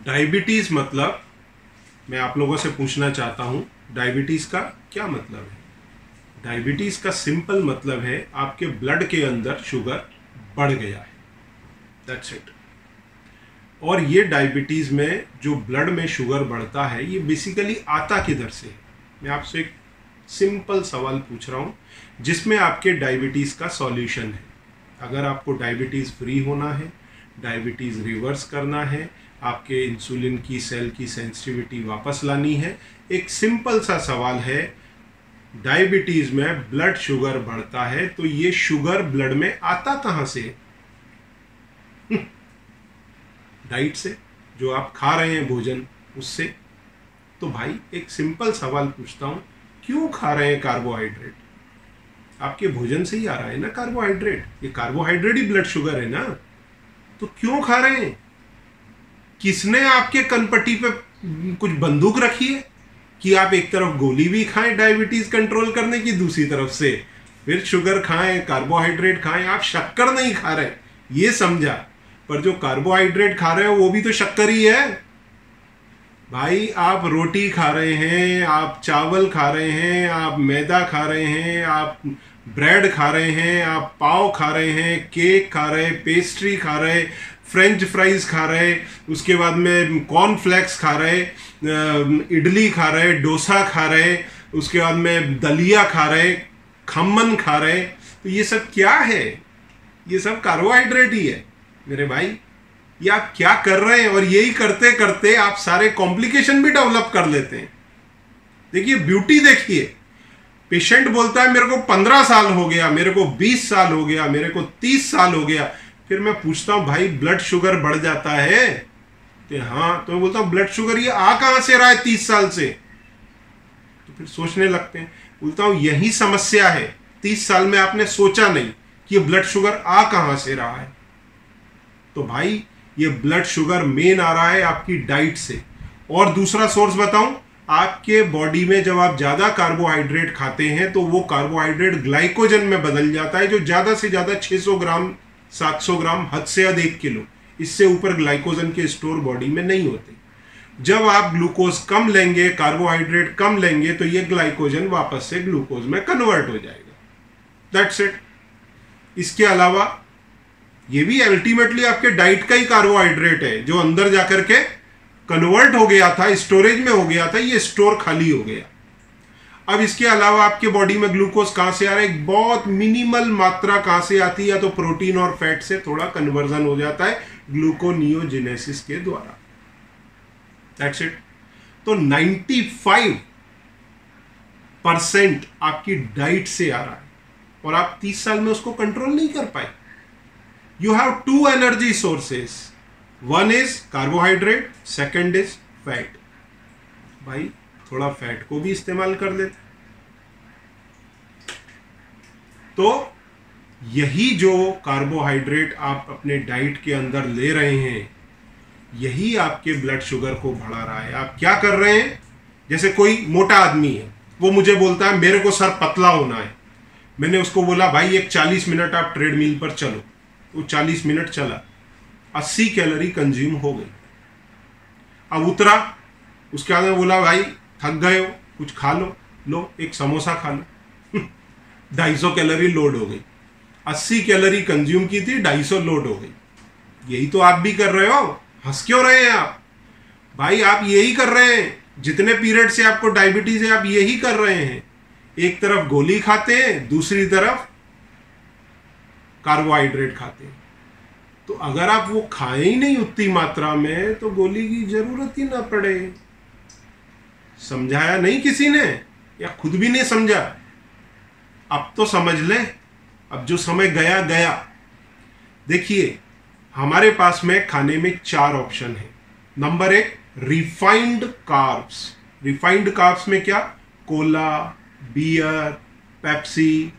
Diabetes मतलब, मैं आप लोगों से पूछना चाहता हूं, डायबिटीज का क्या मतलब है? डायबिटीज का सिंपल मतलब है आपके ब्लड के अंदर शुगर बढ़ गया है, दैट्स इट। और ये डायबिटीज में जो ब्लड में शुगर बढ़ता है ये बेसिकली आता किधर से है? मैं आपसे एक सिंपल सवाल पूछ रहा हूं जिसमें आपके डायबिटीज का सॉल्यूशन है। अगर आपको डायबिटीज फ्री होना है, डायबिटीज रिवर्स करना है, आपके इंसुलिन की सेल की सेंसिटिविटी वापस लानी है, एक सिंपल सा सवाल है, डायबिटीज में ब्लड शुगर बढ़ता है तो ये शुगर ब्लड में आता कहां से? डाइट से, जो आप खा रहे हैं भोजन उससे। तो भाई एक सिंपल सवाल पूछता हूं, क्यों खा रहे हैं कार्बोहाइड्रेट? आपके भोजन से ही आ रहा है ना कार्बोहाइड्रेट, ये कार्बोहाइड्रेट ही ब्लड शुगर है ना, तो क्यों खा रहे हैं? किसने आपके कनपट्टी पे कुछ बंदूक रखी है कि आप एक तरफ गोली भी खाएं डायबिटीज कंट्रोल करने की, दूसरी तरफ से फिर शुगर खाएं, कार्बोहाइड्रेट खाएं? आप शक्कर नहीं खा रहे, ये समझा, पर जो कार्बोहाइड्रेट खा रहे हो वो भी तो शक्कर ही है भाई। आप रोटी खा रहे हैं, आप चावल खा रहे हैं, आप मैदा खा रहे हैं, आप ब्रेड खा रहे हैं, आप पाव खा रहे हैं, केक खा रहे हैं, पेस्ट्री खा रहे, फ्रेंच फ्राइज खा रहे, उसके बाद में कॉर्नफ्लेक्स खा रहे, इडली खा रहे, डोसा खा रहे, उसके बाद में दलिया खा रहे, खमन खा रहे। तो ये सब क्या है? ये सब कार्बोहाइड्रेट ही है मेरे भाई। ये आप क्या कर रहे हैं? और यही करते करते आप सारे कॉम्प्लिकेशन भी डेवलप कर लेते हैं। देखिए ब्यूटी, देखिए पेशेंट बोलता है मेरे को 15 साल हो गया, मेरे को 20 साल हो गया, मेरे को 30 साल हो गया। फिर मैं पूछता हूं भाई ब्लड शुगर बढ़ जाता है? तो हाँ, तो मैं बोलता हूं ब्लड शुगर ये आ कहां से रहा है 30 साल से? तो फिर सोचने लगते हैं, बोलता हूं यही समस्या है, 30 साल में आपने सोचा नहीं कि ये ब्लड शुगर आ कहां से रहा है। तो भाई ये ब्लड शुगर मेन आ रहा है आपकी डाइट से। और दूसरा सोर्स बताऊं, आपके बॉडी में जब आप ज्यादा कार्बोहाइड्रेट खाते हैं तो वो कार्बोहाइड्रेट ग्लाइकोजन में बदल जाता है, जो ज्यादा से ज्यादा 600 ग्राम 700 ग्राम, हद से अधिक 1 किलो, इससे ऊपर ग्लाइकोजन के स्टोर बॉडी में नहीं होते। जब आप ग्लूकोज कम लेंगे, कार्बोहाइड्रेट कम लेंगे, तो ये ग्लाइकोजन वापस से ग्लूकोज में कन्वर्ट हो जाएगा, दैट्स इट। इसके अलावा ये भी अल्टीमेटली आपके डाइट का ही कार्बोहाइड्रेट है, जो अंदर जाकर के कन्वर्ट हो गया था, स्टोरेज में हो गया था, ये स्टोर खाली हो गया। अब इसके अलावा आपके बॉडी में ग्लूकोज कहां से आ रहा है? एक बहुत मिनिमल मात्रा कहां से आती है? या तो प्रोटीन और फैट से थोड़ा कन्वर्जन हो जाता है ग्लूकोनियोजेनेसिस के द्वारा, दैट्स इट। तो 95% आपकी डाइट से आ रहा है और आप 30 साल में उसको कंट्रोल नहीं कर पाए। You have 2 energy sources. One is carbohydrate, second is fat. भाई थोड़ा फैट को भी इस्तेमाल कर लेते। तो यही जो कार्बोहाइड्रेट आप अपने डाइट के अंदर ले रहे हैं, यही आपके ब्लड शुगर को बढ़ा रहा है। आप क्या कर रहे हैं? जैसे कोई मोटा आदमी है, वो मुझे बोलता है मेरे को सर पतला होना है। मैंने उसको बोला भाई एक 40 मिनट आप ट्रेडमिल पर चलो। वो 40 मिनट चला, 80 कैलोरी कंज्यूम हो गई। अब उतरा, उसके बाद में बोला भाई थक गए हो, कुछ खा लो एक समोसा खा लो 250 कैलोरी लोड हो गई। 80 कैलोरी कंज्यूम की थी, 250 लोड हो गई। यही तो आप भी कर रहे हो। हंस क्यों रहे हैं आप? भाई आप यही कर रहे हैं, जितने पीरियड से आपको डायबिटीज है आप यही कर रहे हैं। एक तरफ गोली खाते हैं, दूसरी तरफ कार्बोहाइड्रेट खाते हैं। तो अगर आप वो खाएं ही नहीं उतनी मात्रा में तो गोली की जरूरत ही ना पड़े। समझाया नहीं किसी ने, या खुद भी नहीं समझा? अब तो समझ लें, अब जो समय गया गया। देखिए हमारे पास में खाने में 4 ऑप्शन है। Number 1 refined carbs. Refined carbs में क्या? Cola, beer, Pepsi,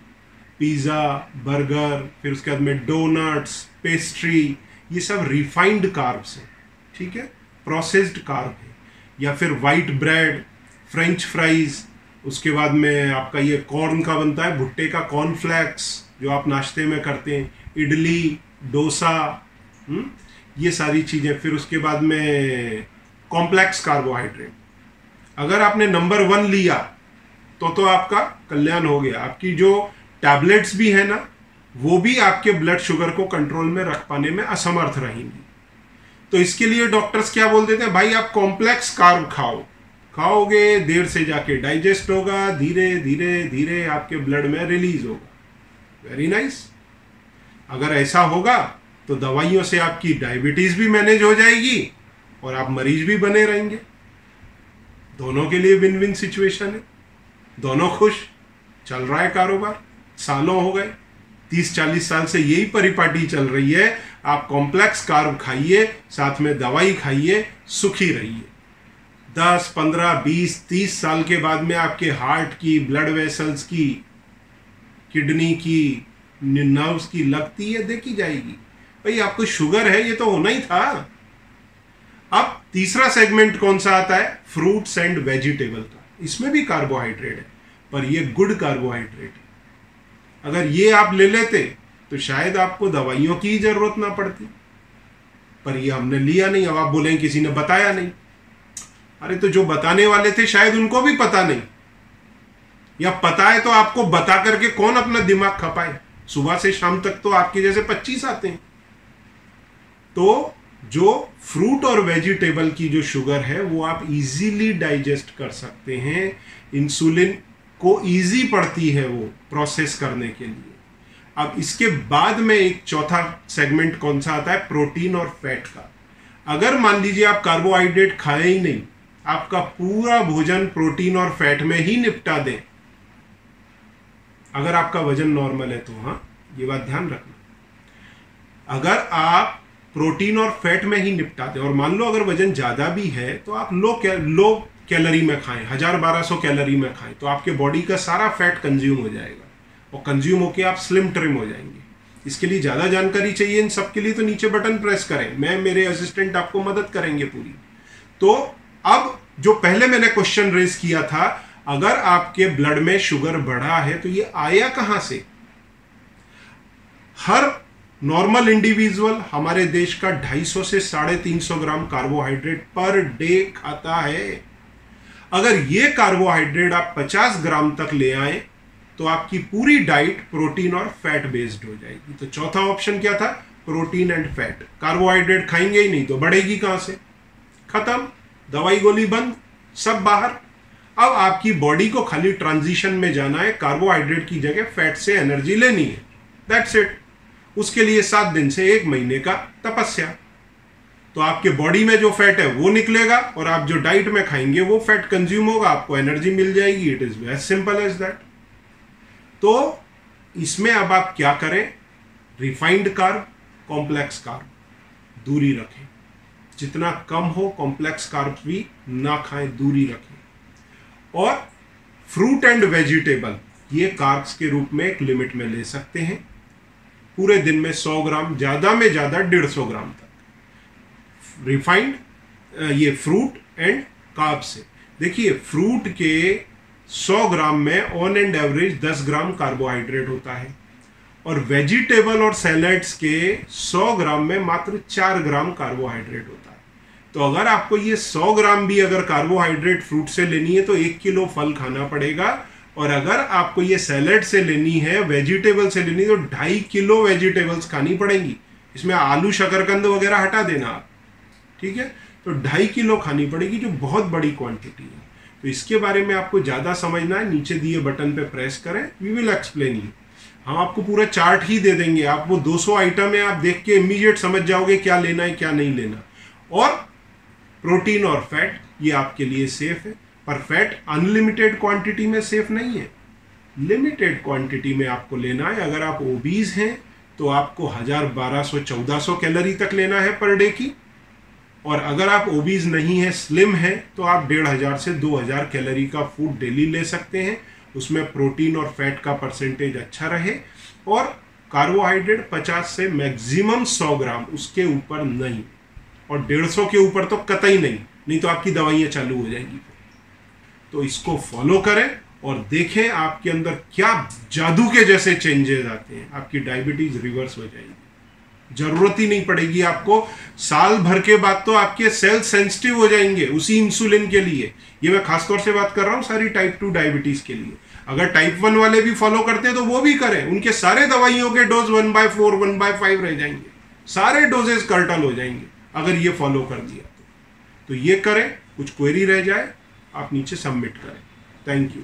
pizza, burger, फिर उसके बाद में डोनट्स, पेस्ट्री, ये सब रिफाइंड कार्ब्स हैं, ठीक है, प्रोसेस्ड कार्ब है। या फिर वाइट ब्रेड, फ्रेंच फ्राइज, उसके बाद में आपका ये कॉर्न का बनता है, भुट्टे का कॉर्नफ्लेक्स जो आप नाश्ते में करते हैं, इडली, डोसा, ये सारी चीज़ें। फिर उसके बाद में कॉम्प्लेक्स कार्बोहाइड्रेट। अगर आपने नंबर 1 लिया तो आपका कल्याण हो गया। आपकी जो टैबलेट्स भी है ना, वो भी आपके ब्लड शुगर को कंट्रोल में रख पाने में असमर्थ रहेंगी। तो इसके लिए डॉक्टर्स क्या बोल देते हैं, भाई आप कॉम्प्लेक्स कार्ब खाओ, खाओगे देर से जाके डाइजेस्ट होगा, धीरे धीरे धीरे आपके ब्लड में रिलीज होगा। Very nice. अगर ऐसा होगा तो दवाइयों से आपकी डायबिटीज भी मैनेज हो जाएगी और आप मरीज भी बने रहेंगे। दोनों के लिए विन विन सिचुएशन है, दोनों खुश, चल रहा है कारोबार। सालों हो गए, 30-40 साल से यही परिपाटी चल रही है। आप कॉम्प्लेक्स कार्ब खाइए, साथ में दवाई खाइए, सुखी रहिए। 10, 15, 20, 30 साल के बाद में आपके हार्ट की, ब्लड वेसल्स की, किडनी की, नर्व्स की लगती है, देखी जाएगी। भाई आपको शुगर है, ये तो होना ही था। अब तीसरा सेगमेंट कौन सा आता है, फ्रूट्स एंड वेजिटेबल का। इसमें भी कार्बोहाइड्रेट है, पर ये गुड कार्बोहाइड्रेट है। अगर ये आप ले लेते तो शायद आपको दवाइयों की ही जरूरत ना पड़ती, पर ये हमने लिया नहीं। अब आप बोलेंगे किसी ने बताया नहीं। अरे तो जो बताने वाले थे शायद उनको भी पता नहीं, या पता है तो आपको बता करके कौन अपना दिमाग खपाए। सुबह से शाम तक तो आपके जैसे 25 आते हैं। तो जो फ्रूट और वेजिटेबल की जो शुगर है वो आप इजीली डाइजेस्ट कर सकते हैं। इंसुलिन को इजी पड़ती है वो प्रोसेस करने के लिए। अब इसके बाद में एक चौथा सेगमेंट कौन सा आता है, प्रोटीन और फैट का। अगर मान लीजिए आप कार्बोहाइड्रेट खाए ही नहीं, आपका पूरा भोजन प्रोटीन और फैट में ही निपटा दें, अगर आपका वजन नॉर्मल है तो, हाँ ये बात ध्यान रखना। अगर आप प्रोटीन और फैट में ही निपटा दें, और मान लो अगर वजन ज्यादा भी है तो आप लो कैलोरी में खाएं, 1000-1200 कैलोरी में खाएं, तो आपके बॉडी का सारा फैट कंज्यूम हो जाएगा, और कंज्यूम होके आप स्लिम ट्रिम हो जाएंगे। इसके लिए ज्यादा जानकारी चाहिए इन सब के लिए तो नीचे बटन प्रेस करें, मैं मेरे असिस्टेंट आपको मदद करेंगे पूरी। तो अब जो पहले मैंने क्वेश्चन रेज किया था, अगर आपके ब्लड में शुगर बढ़ा है तो ये आया कहां से। हर नॉर्मल इंडिविजुअल हमारे देश का 250 से 350 ग्राम कार्बोहाइड्रेट पर डे खाता है। अगर ये कार्बोहाइड्रेट आप 50 ग्राम तक ले आए तो आपकी पूरी डाइट प्रोटीन और फैट बेस्ड हो जाएगी। तो चौथा ऑप्शन क्या था, प्रोटीन एंड फैट। कार्बोहाइड्रेट खाएंगे ही नहीं तो बढ़ेगी कहां से, खत्म, दवाई गोली बंद, सब बाहर। अब आपकी बॉडी को खाली ट्रांजिशन में जाना है, कार्बोहाइड्रेट की जगह फैट से एनर्जी लेनी है, दैट्स इट। उसके लिए 7 दिन से 1 महीने का तपस्या। तो आपके बॉडी में जो फैट है वो निकलेगा, और आप जो डाइट में खाएंगे वो फैट कंज्यूम होगा, आपको एनर्जी मिल जाएगी। It is as simple as that. तो इसमें अब आप क्या करें, रिफाइंड कार्ब, कॉम्प्लेक्स कार्ब दूरी रखें, जितना कम हो कॉम्प्लेक्स कार्ब भी ना खाएं, दूरी रखें। और फ्रूट एंड वेजिटेबल ये कार्ब्स के रूप में एक लिमिट में ले सकते हैं, पूरे दिन में 100 ग्राम, ज्यादा में ज्यादा 150 ग्राम तक। रिफाइंड ये फ्रूट एंड कार्ब से, देखिए फ्रूट के 100 ग्राम में on and average 10 gram carbohydrate होता है, और वेजिटेबल और सैलेड्स के 100 ग्राम में मात्र 4 ग्राम कार्बोहाइड्रेट होता है। तो अगर आपको ये 100 ग्राम भी अगर कार्बोहाइड्रेट फ्रूट से लेनी है तो 1 किलो फल खाना पड़ेगा, और अगर आपको ये सैलेड से लेनी है, वेजिटेबल से लेनी है, तो 2.5 किलो वेजिटेबल्स खानी पड़ेंगी। इसमें आलू शकरकंद वगैरह हटा देना आप, ठीक है। तो 2.5 किलो खानी पड़ेगी, जो बहुत बड़ी क्वांटिटी है। तो इसके बारे में आपको ज़्यादा समझना है, नीचे दिए बटन पे प्रेस करें, वी विल एक्सप्लेन यू। हम आपको पूरा चार्ट ही दे देंगे, आप वो 200 आइटम है, आप देख के इमीडिएट समझ जाओगे क्या लेना है क्या नहीं लेना। और प्रोटीन और फैट ये आपके लिए सेफ है, पर फैट अनलिमिटेड क्वांटिटी में सेफ नहीं है, लिमिटेड क्वांटिटी में आपको लेना है। अगर आप ओबीज हैं तो आपको 1000-1200-1400 कैलोरी तक लेना है पर डे की, और अगर आप ओबीज नहीं है, स्लिम है, तो आप 1500 से 2000 कैलोरी का फूड डेली ले सकते हैं। उसमें प्रोटीन और फैट का परसेंटेज अच्छा रहे, और कार्बोहाइड्रेट 50 से मैक्सिमम 100 ग्राम, उसके ऊपर नहीं, और 150 के ऊपर तो कतई नहीं, नहीं तो आपकी दवाइयाँ चालू हो जाएंगी। तो इसको फॉलो करें और देखें आपके अंदर क्या जादू के जैसे चेंजेस आते हैं, आपकी डायबिटीज रिवर्स हो जाएगी। जरूरत ही नहीं पड़ेगी आपको। साल भर के बाद तो आपके सेल सेंसिटिव हो जाएंगे उसी इंसुलिन के लिए। ये मैं खासतौर से बात कर रहा हूं सारी टाइप 2 डायबिटीज के लिए। अगर टाइप 1 वाले भी फॉलो करते हैं तो वो भी करें, उनके सारे दवाइयों के डोज 1/4 1/5 रह जाएंगे, सारे डोजेस कर्टल हो जाएंगे अगर ये फॉलो कर दिया तो ये करें। कुछ क्वेरी रह जाए आप नीचे सबमिट करें। Thank you.